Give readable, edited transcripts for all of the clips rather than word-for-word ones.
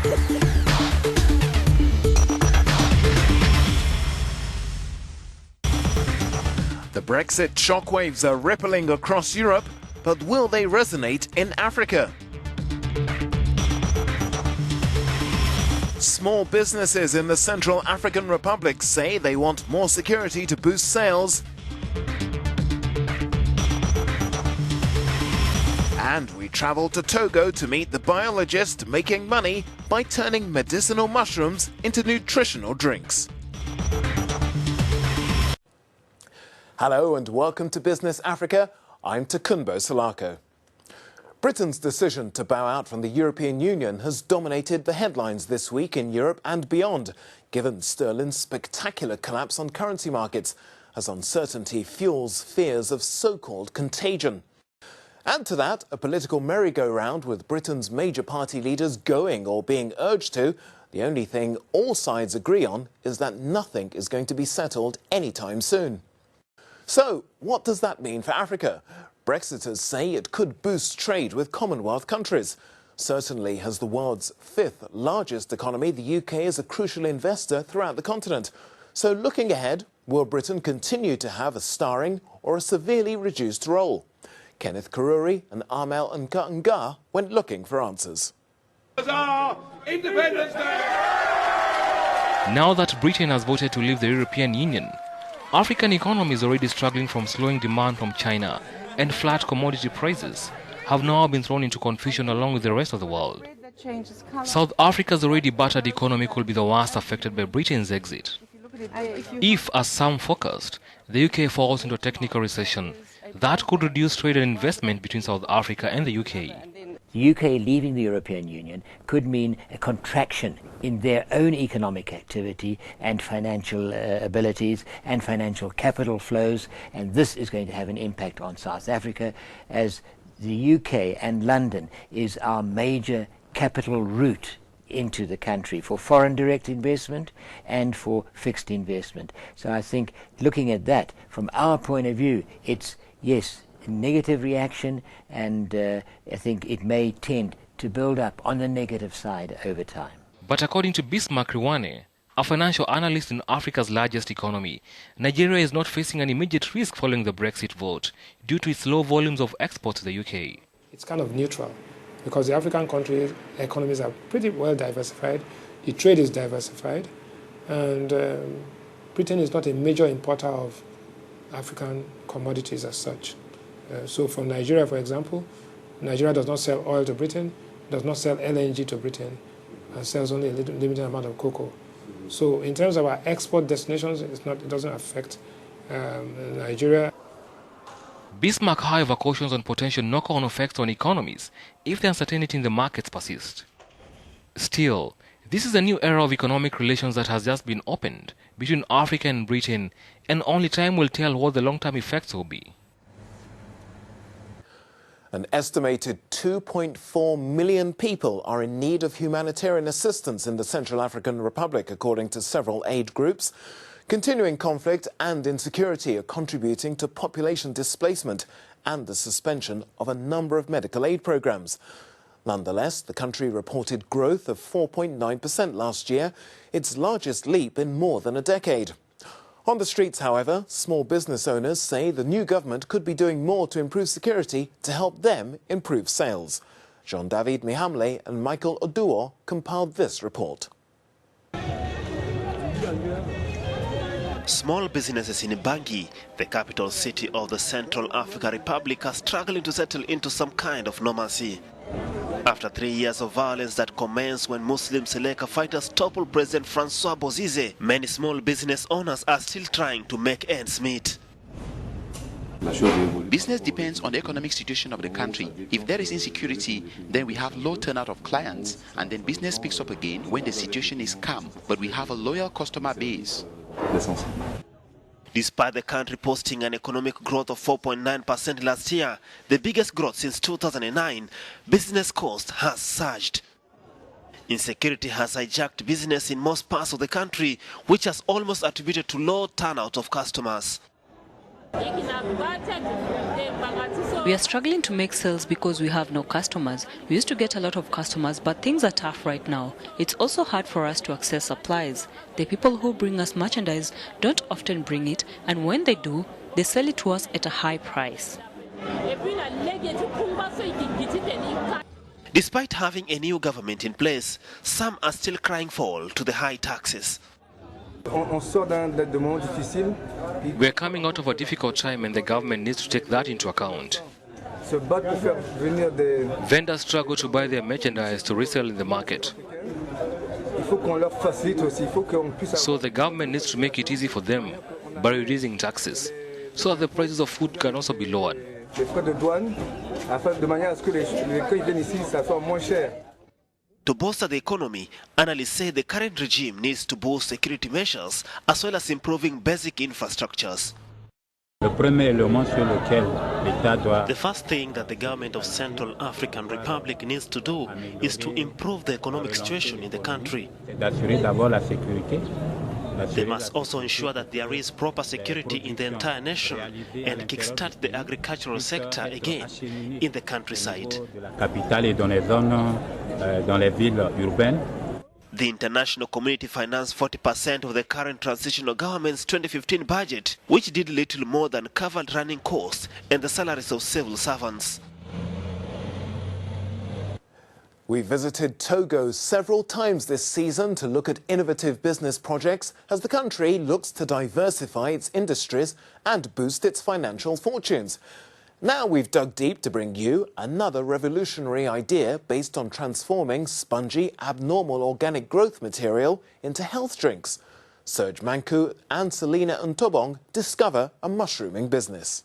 The Brexit shockwaves are rippling across Europe, but will they resonate in Africa? Small businesses in the Central African Republic say they want more security to boost sales. And we travel to Togo to meet the biologist making money by turning medicinal mushrooms into nutritional drinks. Hello and welcome to Business Africa. I'm Takunbo Salako. Britain's decision to bow out from the European Union has dominated the headlines this week in Europe and beyond, given sterling's spectacular collapse on currency markets, as uncertainty fuels fears of so-called contagion. Add to that a political merry-go-round with Britain's major party leaders going or being urged to. The only thing all sides agree on is that nothing is going to be settled anytime soon. So, what does that mean for Africa? Brexiters say it could boost trade with Commonwealth countries. Certainly, as the world's fifth largest economy, the UK is a crucial investor throughout the continent. So, looking ahead, will Britain continue to have a starring or a severely reduced role? Kenneth Karuri and Amel Nga went looking for answers. Independence Day! Now that Britain has voted to leave the European Union, African economies already struggling from slowing demand from China and flat commodity prices have now been thrown into confusion along with the rest of the world. South Africa's already battered economy could be the worst affected by Britain's exit. If, as some forecast, the UK falls into a technical recession, that could reduce trade and investment between South Africa and the UK. The UK leaving the European Union could mean a contraction in their own economic activity and financial abilities and financial capital flows, and this is going to have an impact on South Africa, as the UK and London is our major capital route into the country for foreign direct investment and for fixed investment. So I think looking at that from our point of view, it's, yes, a negative reaction, and I think it may tend to build up on the negative side over time. But according to Bismarck Riwane, a financial analyst in Africa's largest economy, Nigeria is not facing an immediate risk following the Brexit vote due to its low volumes of exports to the UK. It's kind of neutral because the African countries' economies are pretty well diversified, the trade is diversified, and Britain is not a major importer of African commodities as such. So for Nigeria, for example, Nigeria does not sell oil to Britain, does not sell LNG to Britain, and sells only a limited amount of cocoa. So in terms of our export destinations, it doesn't affect Nigeria. Bismarck, however, cautions on potential knock-on effects on economies if the uncertainty in the markets persists. Still, this is a new era of economic relations that has just been opened between Africa and Britain, and only time will tell what the long-term effects will be. An estimated 2.4 million people are in need of humanitarian assistance in the Central African Republic, according to several aid groups. Continuing conflict and insecurity are contributing to population displacement and the suspension of a number of medical aid programs. Nonetheless, the country reported growth of 4.9% last year, its largest leap in more than a decade. On the streets, however, small business owners say the new government could be doing more to improve security to help them improve sales. Jean-David Mihamle and Michael Oduo compiled this report. Small businesses in Bangui, the capital city of the Central African Republic, are struggling to settle into some kind of normalcy. After 3 years of violence that commenced when Muslim Seleka fighters toppled President Francois Bozize, many small business owners are still trying to make ends meet. Business depends on the economic situation of the country. If there is insecurity, then we have low turnout of clients, and then business picks up again when the situation is calm, but we have a loyal customer base. Despite the country posting an economic growth of 4.9% last year, the biggest growth since 2009, business cost has surged. Insecurity has hijacked business in most parts of the country, which has almost attributed to low turnout of customers. We are struggling to make sales because we have no customers. We used to get a lot of customers, but things are tough right now. It's also hard for us to access supplies. The people who bring us merchandise don't often bring it, and when they do, they sell it to us at a high price. Despite having a new government in place, some are still crying foul to the high taxes. We are coming out of a difficult time and the government needs to take that into account. Vendors struggle to buy their merchandise to resell in the market. So the government needs to make it easy for them by reducing taxes, so that the prices of food can also be lowered. To bolster the economy, analysts say the current regime needs to boost security measures as well as improving basic infrastructures. The first thing that the government of Central African Republic needs to do is to improve the economic situation in the country. They must also ensure that there is proper security in the entire nation and kickstart the agricultural sector again in the countryside. The international community financed 40% of the current transitional government's 2015 budget, which did little more than cover running costs and the salaries of civil servants. We visited Togo several times this season to look at innovative business projects as the country looks to diversify its industries and boost its financial fortunes. Now we've dug deep to bring you another revolutionary idea based on transforming spongy, abnormal organic growth material into health drinks. Serge Manku and Selina Ntobong discover a mushrooming business.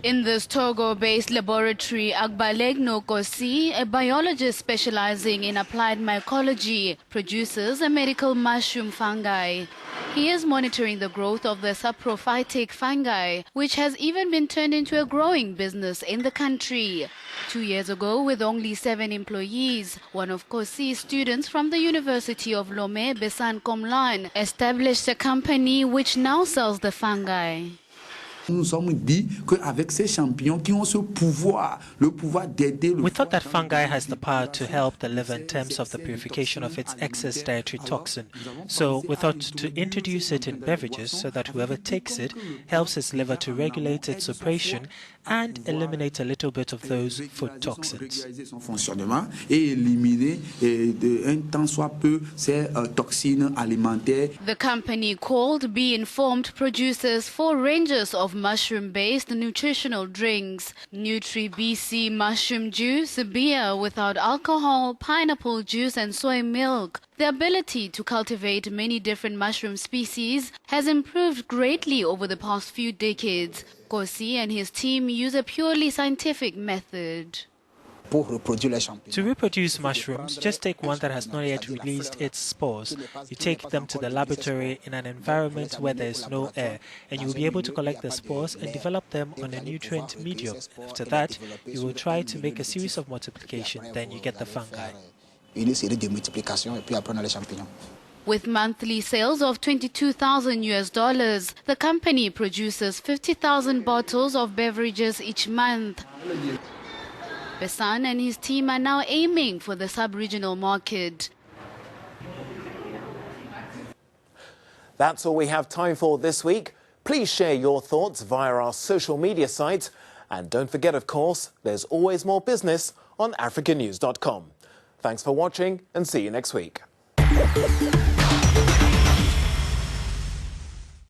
In this Togo-based laboratory, Agbalek Nokosi, a biologist specializing in applied mycology, produces a medical mushroom fungi. He is monitoring the growth of the saprophytic fungi, which has even been turned into a growing business in the country. 2 years ago, with only 7 employees, one of Kosi's students from the University of Lomé, Besan Komlan, established a company which now sells the fungi. We thought that fungi has the power to help the liver in terms of the purification of its excess dietary toxin. So we thought to introduce it in beverages so that whoever takes it helps its liver to regulate its secretion and eliminate a little bit of those food toxins. The company called Be Informed produces 4 ranges of mushroom-based nutritional drinks: Nutri-BC mushroom juice, beer without alcohol, pineapple juice and soy milk. The ability to cultivate many different mushroom species has improved greatly over the past few decades. Kosi and his team use a purely scientific method. To reproduce mushrooms, just take one that has not yet released its spores. You take them to the laboratory in an environment where there is no air, and you will be able to collect the spores and develop them on a nutrient medium. After that, you will try to make a series of multiplication, then you get the fungi. With monthly sales of $22,000, the company produces 50,000 bottles of beverages each month. Besan and his team are now aiming for the sub-regional market. That's all we have time for this week. Please share your thoughts via our social media sites. And don't forget, of course, there's always more business on Africanews.com. Thanks for watching and see you next week.